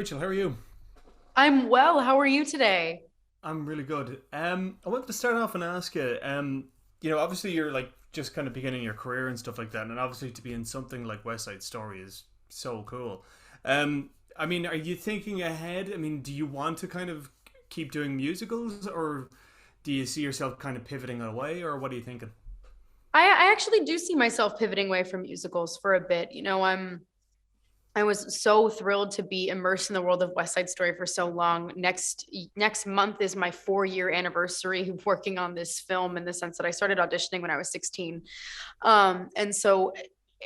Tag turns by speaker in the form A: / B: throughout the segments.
A: Rachel, how are you?
B: I'm well. How are you today?
A: I'm really good. I wanted to start off and ask you, obviously you're like just kind of beginning your career and stuff like that, and obviously to be in something like West Side Story is so cool. Are you thinking ahead? I mean, do you want to kind of keep doing musicals, or do you see yourself kind of pivoting away, or what are you thinking?
B: I actually do see myself pivoting away from musicals for a bit. I was so thrilled to be immersed in the world of West Side Story for so long. Next month is my 4-year anniversary of working on this film in the sense that I started auditioning when I was 16. And so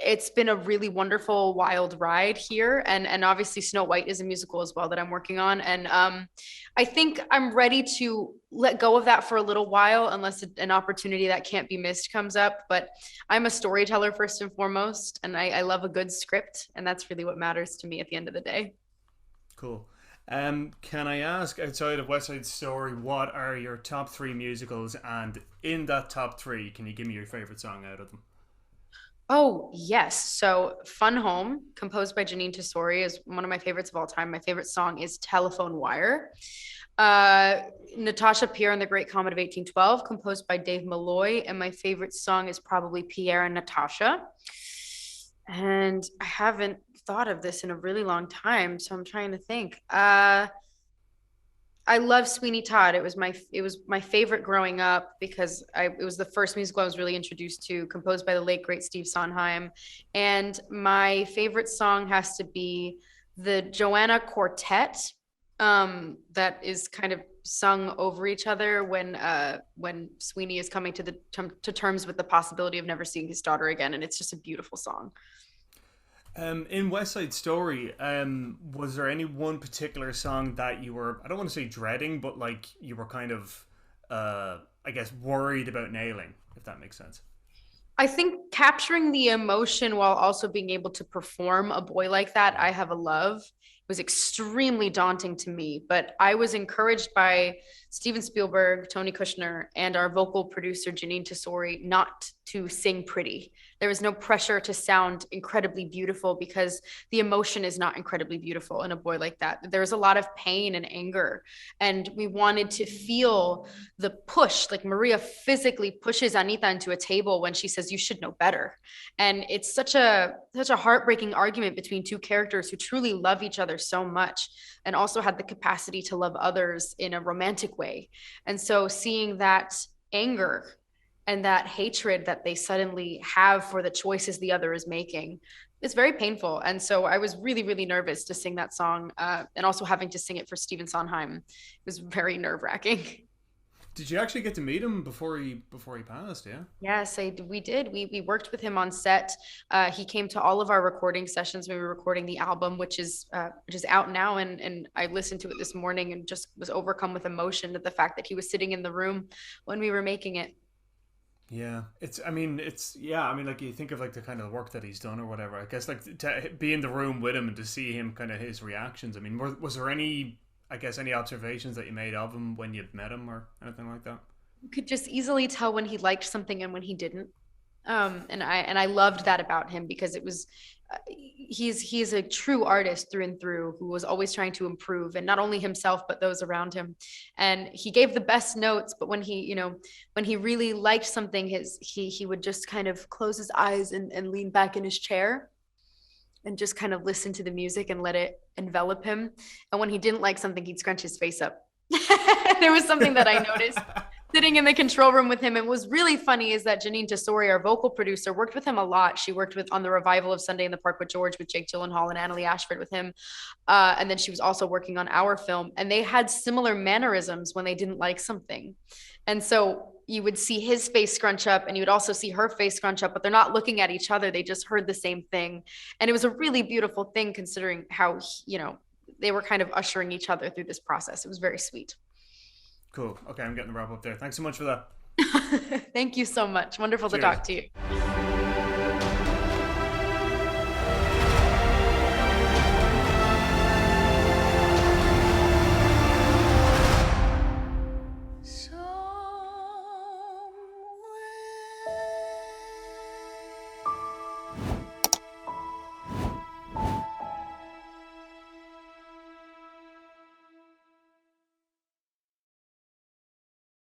B: it's been a really wonderful, wild ride here. And obviously Snow White is a musical as well that I'm working on. And I think I'm ready to let go of that for a little while, unless an opportunity that can't be missed comes up. But I'm a storyteller first and foremost, and I love a good script, and that's really what matters to me at the end of the day.
A: Cool. Can I ask, outside of West Side Story, what are your top three musicals? And in that top three, can you give me your favorite song out of them?
B: Oh, yes. So Fun Home, composed by Janine Tesori, is one of my favorites of all time. My favorite song is Telephone Wire. Uh, Natasha Pierre and the Great Comet of 1812, composed by Dave Malloy. And my favorite song is probably Pierre and Natasha. And I haven't thought of this in a really long time, so I'm trying to think. I love Sweeney Todd. It was my favorite growing up because it was the first musical I was really introduced to, composed by the late great Steve Sondheim. And my favorite song has to be the Joanna Quartet, that is kind of sung over each other when Sweeney is coming to terms with the possibility of never seeing his daughter again, and it's just a beautiful song.
A: In West Side Story, was there any one particular song that you were, I don't want to say dreading, but like you were kind of, I guess, worried about nailing, if that makes sense?
B: I think capturing the emotion while also being able to perform A Boy Like That, I Have a Love, was extremely daunting to me. But I was encouraged by Steven Spielberg, Tony Kushner, and our vocal producer, Janine Tesori, not to sing pretty. There was no pressure to sound incredibly beautiful because the emotion is not incredibly beautiful in A Boy Like That. There's a lot of pain and anger. And we wanted to feel the push, like Maria physically pushes Anita into a table when she says, "You should know better." And it's such a heartbreaking argument between two characters who truly love each other so much and also had the capacity to love others in a romantic way. And so seeing that anger and that hatred that they suddenly have for the choices the other is making is very painful. And so I was really, really nervous to sing that song, and also having to sing it for Stephen Sondheim was very nerve wracking.
A: Did you actually get to meet him before he passed? Yeah.
B: Yes, we did. We worked with him on set. He came to all of our recording sessions when we were recording the album, which is out now. And I listened to it this morning and just was overcome with emotion at the fact that he was sitting in the room when we were making it.
A: Yeah, like you think of like the kind of work that he's done or whatever. I guess like to be in the room with him and to see him kind of his reactions. I mean, was there any, I guess, any observations that you made of him when you met him or anything like that?
B: You could just easily tell when he liked something and when he didn't. And I loved that about him because it was he's a true artist through and through who was always trying to improve, and not only himself but those around him. And he gave the best notes, but when he really liked something, he would just kind of close his eyes and lean back in his chair and just kind of listen to the music and let it envelop him. And when he didn't like something, he'd scrunch his face up. There was something that I noticed sitting in the control room with him. And what was really funny is that Janine Tesori, our vocal producer, worked with him a lot. She worked with on the revival of Sunday in the Park with George with Jake Gyllenhaal and Annalie Ashford with him. And then she was also working on our film. And they had similar mannerisms when they didn't like something. And so you would see his face scrunch up and you would also see her face scrunch up, but they're not looking at each other. They just heard the same thing. And it was a really beautiful thing considering how, they were kind of ushering each other through this process. It was very sweet.
A: Cool. Okay, I'm getting the wrap up there. Thanks so much for that.
B: Thank you so much. Wonderful to
A: Cheers.
B: talk to you.